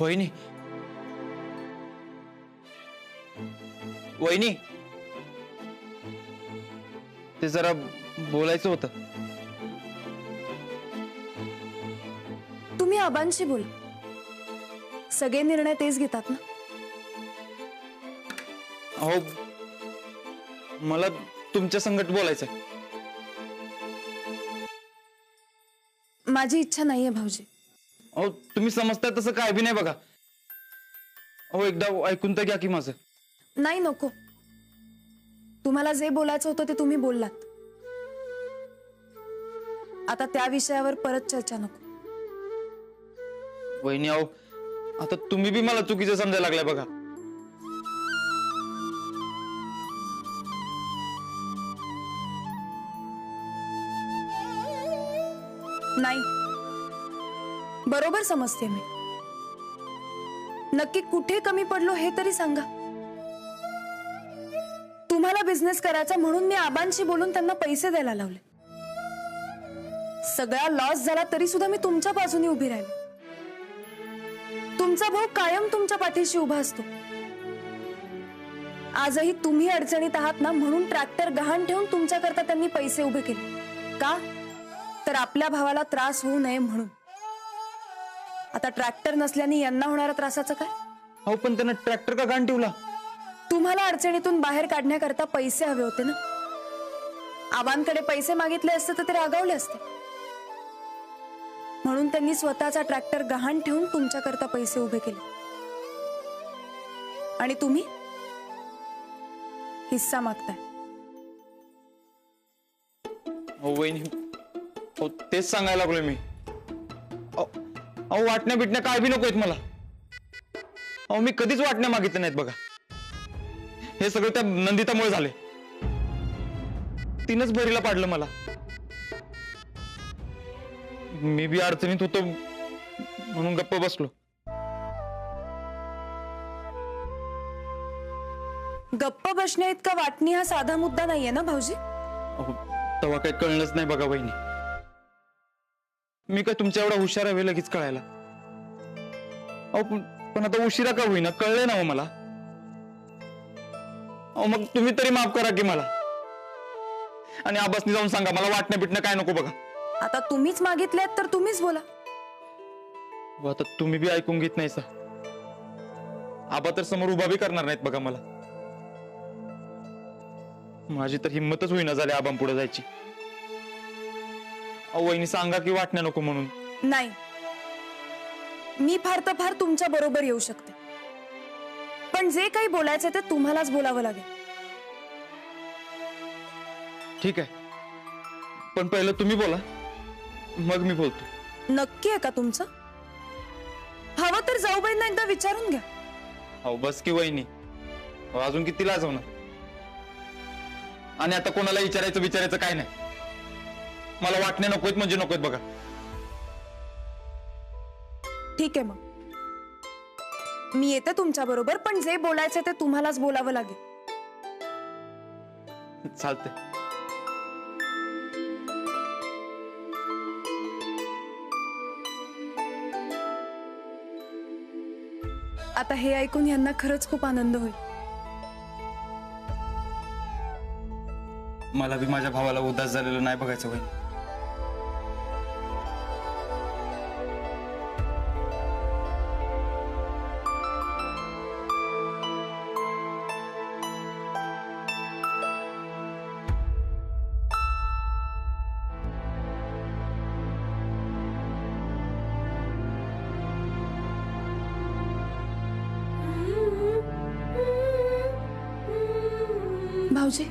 वहिनी, वहिनी, ते जरा बोलायचं होतं. तुम्ही आबांशी बोल. सगळे निर्णय तेच घेतात ना. अहो, मला तुमच्या संगत बोलायचंय. माझी इच्छा नाहीये भाऊजी. अहो, तुम्ही समजताय तसं काय बी नाही बघा. अहो, एकदा ऐकून तर घ्या की माझं. नाही, नको. तुम्हाला जे बोलायचं होतं ते तुम्ही बोललात. आता त्या विषयावर परत चर्चा नको. वहिनी, अहो, आता तुम्ही बी मला चुकीचं समजायला लागलाय बघा. नाही, बरोबर समजते मी. नक्की कुठे कमी पडलो हे तरी सांगा. तुम्हाला बिझनेस करायचा म्हणून मी आबांशी बोलून त्यांना पैसे द्यायला लावले. सगळा लॉस झाला तरी सुद्धा मी तुमच्या बाजूने उभी राहिले. तुमचा भाऊ कायम तुमच्या पाठीशी उभा असतो. आजही तुम्ही अडचणीत आहात ना, म्हणून ट्रॅक्टर गहाण ठेवून तुमच्याकरता त्यांनी पैसे उभे केले. का? तर आपल्या भावाला त्रास होऊ नये म्हणून. आता ट्रॅक्टर नसल्याने यांना होणाऱ्या त्रासाचं काय? अहो, पण त्यानं ट्रॅक्टर का गहाण ठेवला? तुम्हाला अडचणीतून बाहेर काढण्याकरता पैसे हवे होते ना. आबांकडे पैसे मागितले असते तर ते रागावले असते. म्हणून त्यांनी स्वतःचा ट्रॅक्टर गहाण ठेवून तुमच्याकरता पैसे उभे केले. आणि तुम्ही हिस्सा मागताय. हो वहिनी, हो तेच सांगायला लागलोय मी. अहो, वाटण्या बिटण्या काय बी नको आहेत मला. अहो, मी कधीच वाटण्या मागितल्या नाहीत बघा. हे सगळं त्या नंदितामुळे झाले. तिनंच भरीला पाडलं मला. मी बी अडचणीत होतो म्हणून गप्प बसलो. गप्प बसण्या इतका वाटणी हा साधा मुद्दा नाहीये ना भाऊजी. अहो, तेव्हा काही कळलंच नाही बघा बहिणी. मी काय तुमच्या एवढा हुशार हवे लगेच कळायला. अहो, पण आता उशिरा का होईना कळलंय ना हो मला. अहो, मग तुम्ही तरी माफ करा की मला. आणि आबासनी जाऊन सांगा मला वाटण्या बिटण्या काय नको बघा. आता तुम्हीच मागितल्यात तर तुम्हीच बोला. आता तुम्ही बी ऐकून घेत नाही सा. आबा तर समोर उभा बी करणार नाहीत बघा मला. माझी तर हिंमतच होईना झाली आबां पुढे जायची. अहो वहिनी, सांगा की वाटण्या नको म्हणून. नाही, मी फार तर फार तुमच्या बरोबर येऊ शकते, पण जे काही बोलायचं ते तुम्हालाच बोलावं लागेल. ठीक आहे, पण पहिलं तुम्ही बोला, मग मी बोलतो. नक्की आहे का तुमचं? हवं तर जाऊबाईंना एकदा विचारून घ्या. अहो बस की वहिनी, अजून किती लाजवणार. आणि आता कोणाला विचारायचं काय नाही. मला वाटण्या नकोत म्हणजे नकोत बघा. ठीक आहे, मग मी येते तुमच्या बरोबर, पण जे बोलायचं ते तुम्हालाच बोलावं लागेल. चालतंय. आता हे ऐकून यांना खरंच खूप आनंद होईल. मला बी माझ्या भावाला उदास झालेलं नाही बघायचं वहिनी. भाऊजी,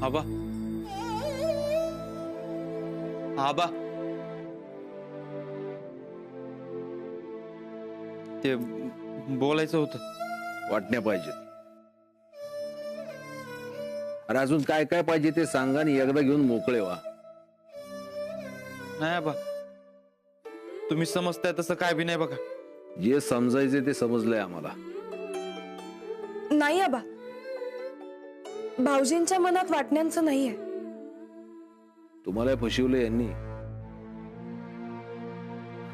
आबा, आबा, ते बोलायचं होतं. वाटण्या पाहिजेत. अरे अजून काय काय पाहिजे ते सांगा आणि एकदा घेऊन मोकळे व्हा. नाही आबा, तुम्ही समजताय तसं काय बी नाही बघा. जे समजायचे ते समजलंय आम्हाला. नाही आबा, भाऊजींच्या मनात वाटण्यांचं नाहीये. तुम्हाला फसवलं यांनी.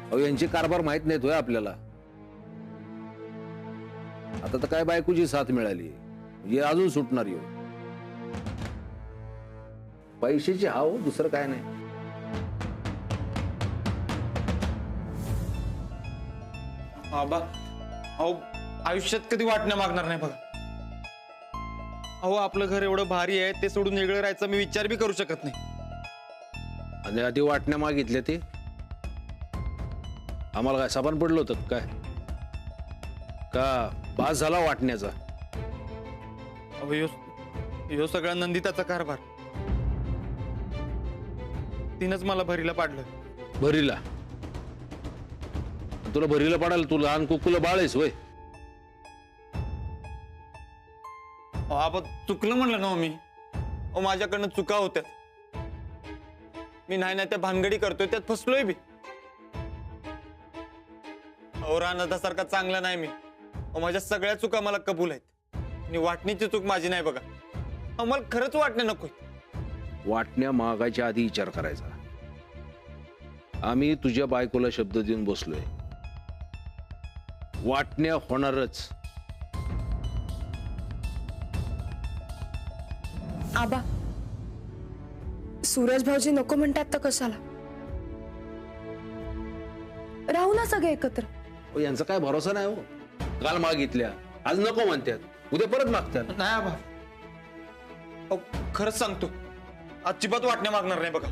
अहो यांचे कारभार माहित नाहीत होय आपल्याला. आता तर काय बायकोची साथ मिळाली म्हणजे अजून सुटणार येऊ. पैशाची हाव, दुसरं काय नाही. आबा, अहो आयुष्यात कधी वाटण्या मागणार नाही बघा. अहो आपलं घर एवढं भारी आहे, ते सोडून वेगळं राहायचा मी विचार बी करू शकत नाही. आणि आधी वाटण्या मागितल्या ते आम्हाला काय साबण पडलं होतं काय? का बास झाला वाटण्याचा? अहो ह्यो सगळा नंदिताचा कारभार. तिनंच मला भरीला पाडलं. भरीला? तुला भरीला पाडाल? तू लहान कुकुला बाळ आहेस वय? अहो आबा चुकलं म्हणलं ना मी. अहो माझ्याकडनं चुका होत्या. मी नाही त्या भानगडी करतोय, त्यात फसलोय बी. अहो रानादासारखा चांगला नाही मी. अहो माझ्या सगळ्या चुका मला कबूल आहेत आणि वाटणीची चूक माझी नाही बघा. अहो मला खरंच वाटणे नकोय. वाटण्या मागायच्या आधी विचार करायचा. आम्ही तुझ्या बायकोला शब्द देऊन बसलोय, वाटण्या होणारच. आबा, सूरज भाऊजी नको म्हणतात तर कशाला? राहू ना सगळे एकत्र. हो, यांचा काय भरोसा नाही हो. काल मागितल्या, आज नको म्हणतात, उद्या परत मागतात. नाही आबा, अहो खरंच सांगतो, अजिबात वाटण्या मागणार नाही बघा.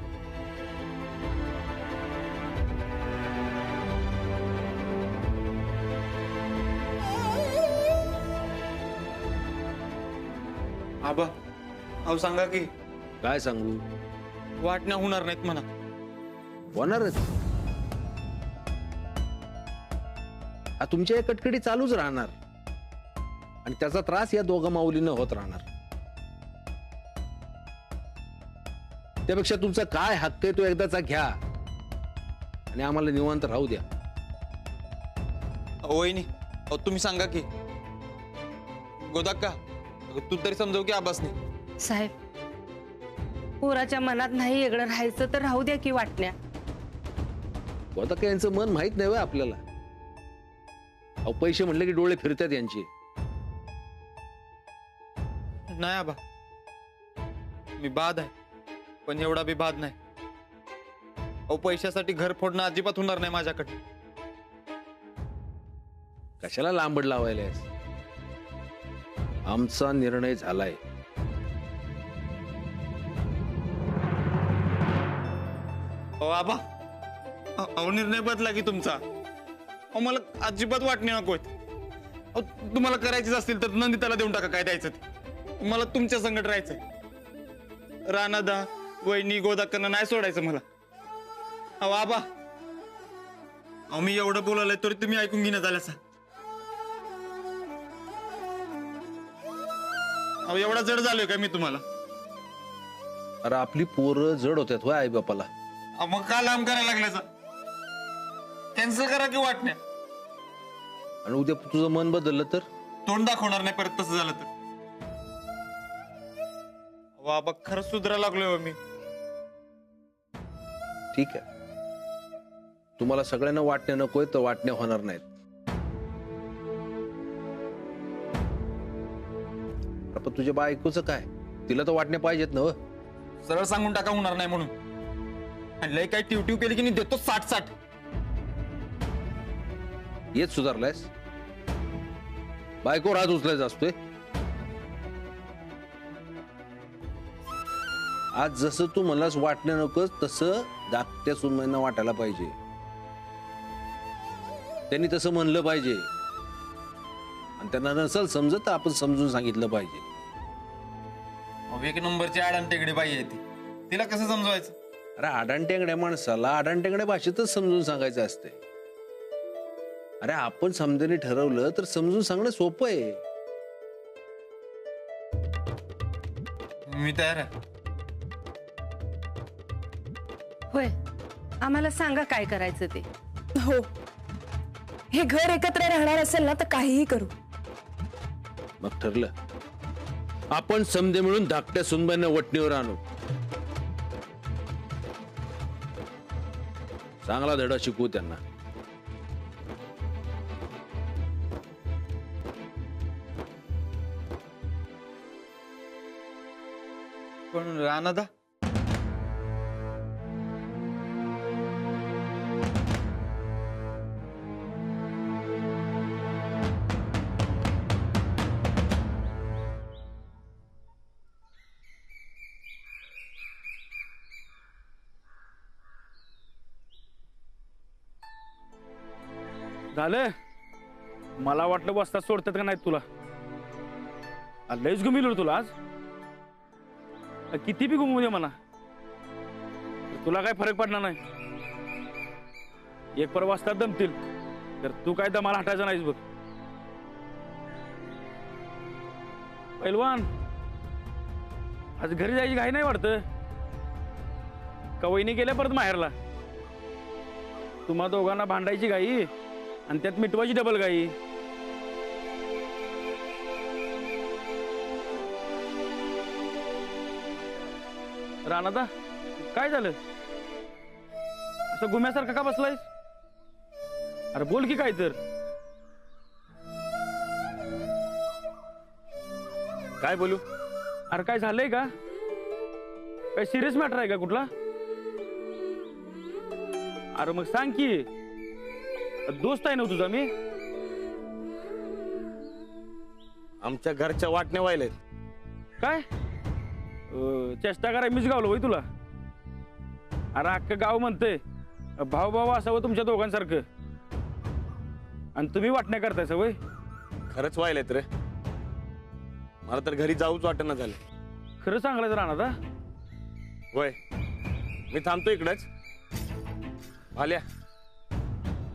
आबा, अहो सांगा की. काय सांगू? वाटण्या होणार नाहीत म्हणा. होणारच. तुमच्या या कटकडी चालूच राहणार आणि त्याचा त्रास या दोघा माऊलीनं होत राहणार. त्यापेक्षा तुमचा काय हक्क आहे तो एकदाचा घ्या आणि आम्हाला निवांत राहू द्या. अहो वहिनी, अहो तुम्ही सांगा की. गोदाक्का, तू तरी समजव की आबासनी. साहेब, पोराच्या मनात नाही वेगळं राहायचं तर राहू द्या की वाटण्या. आता काय यांचं मन माहित नाही व्हय आपल्याला. अहो पैसे म्हटले की डोळे फिरतात यांचे. नाही आबा, मी बाद आहे पण एवढा बी बाद नाही. अहो पैशासाठी घर फोडणं अजिबात होणार नाही माझ्याकडे. कशाला लांबड लावायला? आमचा निर्णय झालाय. अहो आबा, अहो निर्णय बदला की तुमचा. अहो मला अजिबात वाटणे नकोय. अहो तुम्हाला करायचीच असतील तर नंदिताला देऊन टाका काय द्यायचं ते. मला तुमच्या संकट राहायचंय. राणादा, वहिनी, गोदाक्कांना नाही सोडायचं मला. अहो आबा, अहो मी एवढं बोलायला तरी तुम्ही ऐकून घेण्यात आल्यासा. अहो एवढा जड झालोय का मी तुम्हाला? अरे आपली पोरं जड होत्यात होय आई बापाला. मग का लांब करायला लागल्याचा? कॅन्सल करा की वाटण्या. आणि उद्या तुझं मन बदललं तर? तोंड दाखवणार नाही परत तसं झालं तर. बाबा खरंच सुधरा लागलोय मी. ठीक आहे, तुम्हाला सगळ्यांना वाटण्या नकोय तर वाटण्या होणार नाहीत. पण तुझ्या बायकोचं काय? तिला तर वाटण्या पाहिजेत ना. सरळ सांगून टाका होणार नाही म्हणून. आणि लय काय टिव केली की नाही देतो 60-60. येत सुधारलायस? बायको हात उचलायचा असतोय. आज जसं तू मलाच वाटण्या नकोस तसं धाकट्या सुनबाईंना वाटायला पाहिजे. त्यांनी तसं म्हणलं पाहिजे आणि त्यांना नसल समजत तर आपण समजून सांगितलं पाहिजे. एक नंबरची आडांटेकडे बाई आहे ती. तिला कसं समजवायचं? अरे आडांटेंगड्या माणसाला आडांटेंगड्या भाषेतच समजून सांगायचं असते. अरे आपण समजाने ठरवलं तर समजून सांगणं सोपं आहे. मी तयार आहे. होय, आम्हाला सांगा काय करायचं ते. हो, हे घर एकत्र राहणार असेल ना तर काहीही करू. मग ठरलं, आपण समजे मिळून धाकट्या सुनबाईंना वटणीवर आणू. चांगला धडा शिकवू त्यांना. पण राणादा, झालं. मला वाटलं बसता सोडतात का नाही तुला. लयच गुमिलो तुला आज. किती बी गुमू दे म्हणा, तुला काय फरक पडणार नाही. एक पर वाजता दमतील तर तू काय दमाला हटायचं नाहीस बघ. पैलवान, आज घरी जायची घाई नाही वाटतं का? वहिनी गेल्या परत माहेरला. तुम्हा दोघांना भांडायची घाई आणि त्यात मिटवायची डबल गाई. राणादा, काय झालं? असं गुम्यासारखं का बसलायस? अरे बोल की काय तर. काय बोलू? अरे काय झालंय का? काय सिरियस मॅटर आहे का कुठला? अरे मग सांग की. दोस्त आहे ना तुझा मी. आमच्या घरच्या वाटण्या व्हायलेत. काय चेष्टा करा मीच गावलो होय तुला? अरे अख्खं गाव म्हणतंय भाऊ भाऊ असावं तुमच्या दोघांसारखं, आणि तुम्ही वाटण्या करताय सवय. खरंच व्हायलेत रे. मला तर घरी जाऊच वाटेना झालं. खरं सांगायचं राहणार आता. होय, मी थांबतो इकडच. आल्या,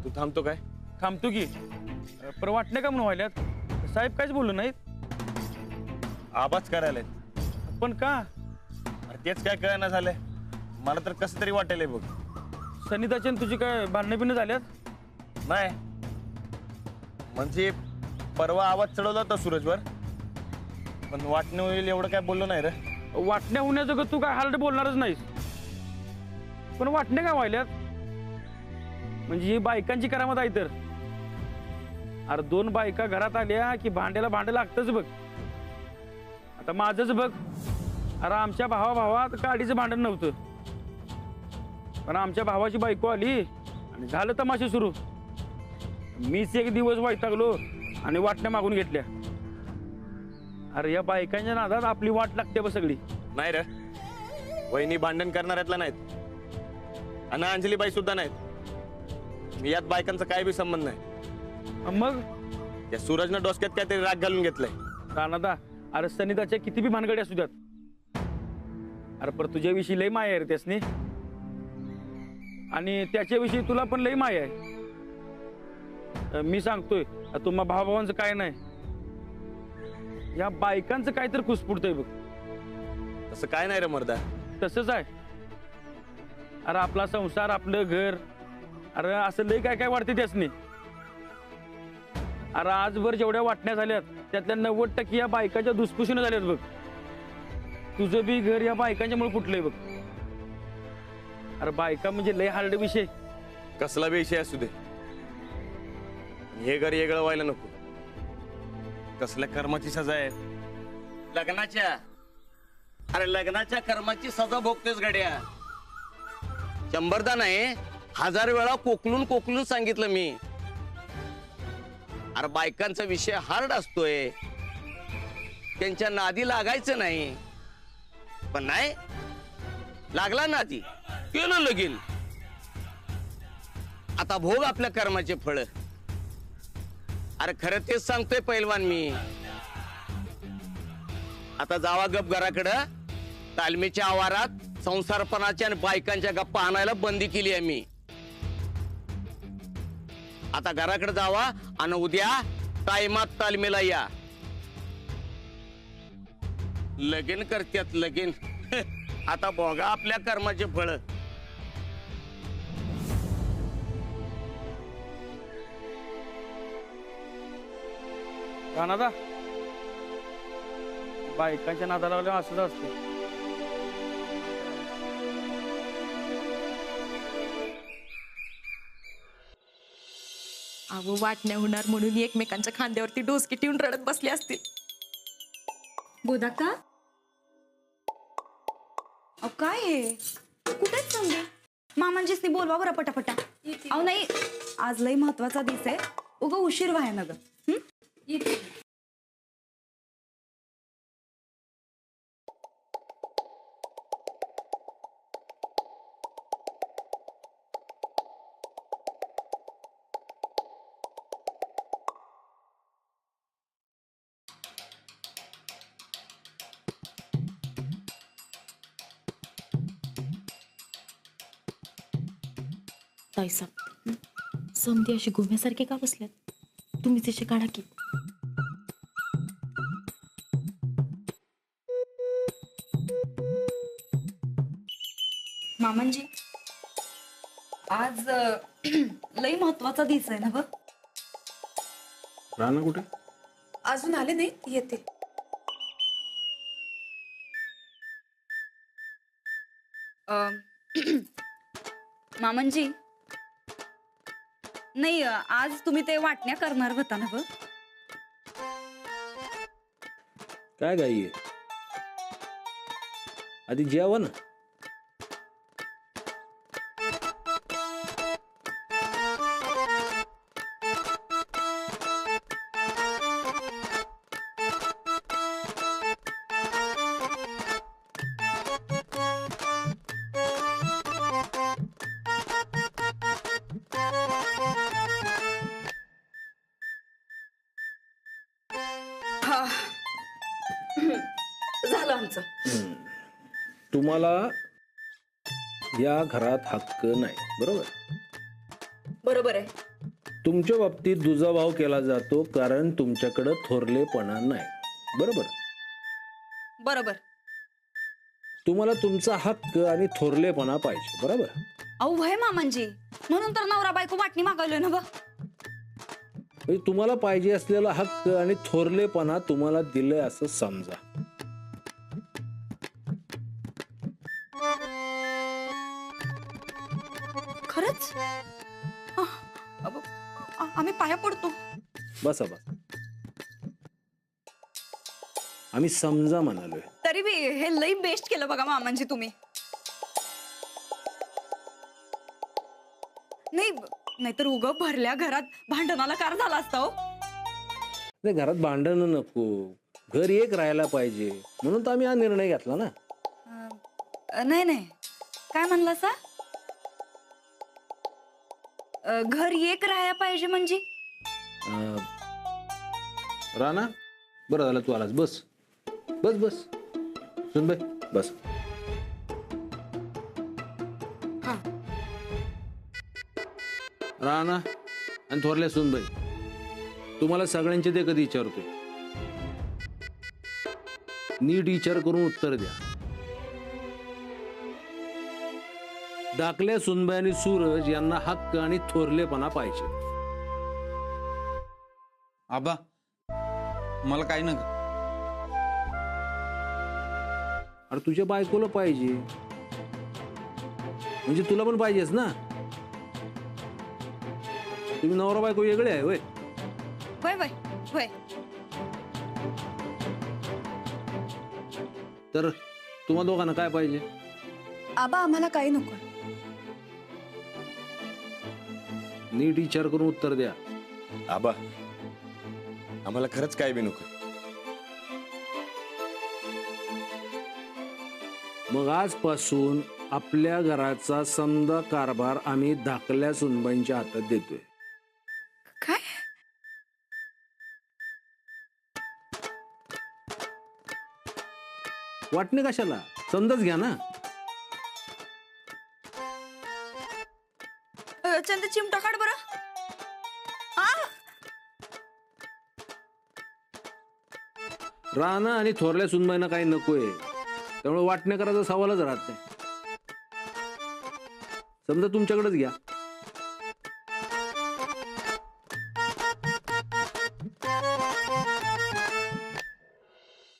तू थांबतो काय? थांबतो की. पर वाटण्या का म्हणून व्हायल्यात? साहेब काहीच बोललो नाहीत. आवाज करायला पण का? अरे तेच काय कळना झालंय मला तर. कसं तरी वाटेल बघ. सनिताची आणि तुझी काय भांडणं बिणं झाल्यात? नाही म्हणजे परवा आवाज चढवला होता सूरजवर, पण वाटणं होईल एवढं काय बोललो नाही रे. वाटण्या होण्याचं तू काय हालट बोलणारच नाहीस. पण वाटण्या काय व्हायल्यात? म्हणजे ही बायकांची करामत आहे तर. अरे दोन बायका घरात आल्या की भांड्याला भांडं लागतच बघ. आता माझंच बघ. अरे आमच्या भावात गाडीचं भांडण नव्हतं, पण आमच्या भावाची बायको आली आणि झालं तमाशे सुरू. मीच एक दिवस वैतागलो आणि वाटण्या मागून घेतल्या. अरे या बायकांच्या नादात आपली वाट लागते बघ सगळी. नाही रे, वहिनी भांडण करणाऱ्यातला नाहीत आणि अंजलीबाई सुद्धा नाहीत. यात बायकांचा काय बी संबंध नाही. मग त्या सूरजनं डोसक्यात काहीतरी राग घालून घेतलाय. राणादा, अरे सनिताच्या किती बी भानगडी असू द्यात, अरे पर तुझ्याविषयी लय माया आहे रे त्यासनी, आणि त्याच्याविषयी तुला पण लय माया आहे. मी सांगतोय तुम्हा भावाभावांचं काय नाही, या बायकांचं काय तर खुसपुडतंय बघ. तसं काय नाही रे मर्दा. तसंच आहे. अरे आपला संसार, आपलं घर, अरे असं लय काय काय वाटते त्यासनी. अरे आजभर जेवढ्या वाटण्या झाल्यात त्यातल्या 90% या बायकाच्या दुसपुशीनं झाल्यात बघ. तुझं बी घर या बायकांच्यामुळे फुटलंय बघ. अरे बायका म्हणजे लय हार्ड विषय. कसला बी विषय असू दे, हे घर वेगळं व्हायला नको. कसल्या कर्माची सजा आहे. लग्नाच्या, अरे लग्नाच्या कर्माची सजा भोगतेस गड्या. 100दा नाही 1000 वेळा कोकलून सांगितलं मी. अरे बायकांचा विषय हार्ड असतोय, त्यांच्या नादी लागायचं नाही. पण नाही लागला नादी, केलं लगीन. आता भोग आपल्या कर्माचे फळ. अरे खरं तेच सांगतोय पैलवान मी. आता जावा गप घराकडं. तालमीच्या आवारात संसारपणाच्या आणि बायकांच्या गप्पा आणायला बंदी केली आहे मी. आता घराकडे जावा आणि उद्या टायमात तालमीला या. लगीन करत्यात लगीन. आता बघा आपल्या कर्माचे फळ. राणादा बायकांच्या नादाला लावल्या असंच असतं. अहो वाटण्या होणार म्हणून एकमेकांच्या खांद्यावरती डोसकी ठेवून रडत बसले असतील. गोदाका अहो काय हे कुठेच समजे मामांजीसनी बोलवा बरं पटापटा. अहो नाही आज लय महत्वाचा दिवस आहे उगा उशीर व्हाय ना ग. ताईसाहेब समधी अशी घुम्यासारखे का बसल्यात? तुम्ही तिचे काढा की. मामांजी आज लय महत्वाचा दिवस आहे ना ग. राणा कुठे? अजून आले नाही येते. मामांजी नाही आज तुम्ही ते वाटण्या करणार होता ना ग. काय गाई आहे? आधी जेवा ना. झालं आमचं. तुम्हाला या घरात हक्क नाही, बरोबर? बरोबर आहे. तुमच्या बाबतीत दुजाभाव केला जातो कारण तुमच्याकडे थोरलेपणा नाही, बरोबर? बरोबर. तुम्हाला तुमचा हक्क आणि थोरलेपणा पाहिजे, बरोबर? अहो वय मामांजी म्हणून तर नवरा बायको वाटणी मागवलोय ना ग. म्हणजे तुम्हाला पाहिजे असलेला हक्क आणि थोरलेपणा तुम्हाला दिलंय असं समजा. खरंच आम्ही पाया पडतो. बसा बस. आम्ही समजा म्हणालोय. तरी बी हे लई बेस्ट केलं बघा मामांजी तुम्ही. नाही नाहीतर उग भरल्या घरात भांडणाला कार झाला असता हो. नाही, घरात भांडण नको, घर एक राहायला पाहिजे म्हणून तर आम्ही हा निर्णय घेतला ना. नाही नाही काय म्हणला सा? घर एक राहायला पाहिजे म्हणजे राणा बरं झालं तू आलास. बस बस बस सुनबाई बस. राणा आणि थोरल्या सुनबाई तुम्हाला सगळ्यांचे ते कधी विचारतोय, नीट विचार करून उत्तर द्या. धाकल्या सुनबाई आणि सूरज यांना हक्क आणि थोरलेपणा पाहिजे. आबा मला काही नका. अरे तुझ्या बायकोला पाहिजे म्हणजे तुला पण पाहिजेच ना. तुम्ही नवरा बायको वेगळे आहे होय? वय वय वय. तर तुम्हा दोघांना काय पाहिजे? आबा आम्हाला काही नको. नीट विचार करून उत्तर द्या. आबा आम्हाला खरंच काय बी नको. मग आजपासून आपल्या घराचा समजा कारभार आम्ही धाकल्या सुनबाईंच्या हातात देतोय. काय? वाटणे कशाला, समजाच घ्या ना. चंद चिमटा काढ बरं. राणा आणि थोरल्या सुनबाईंना काही नकोय, त्यामुळे वाटण्या करायचा सवालच राहत नाही. समजा तुमच्याकडेच घ्या.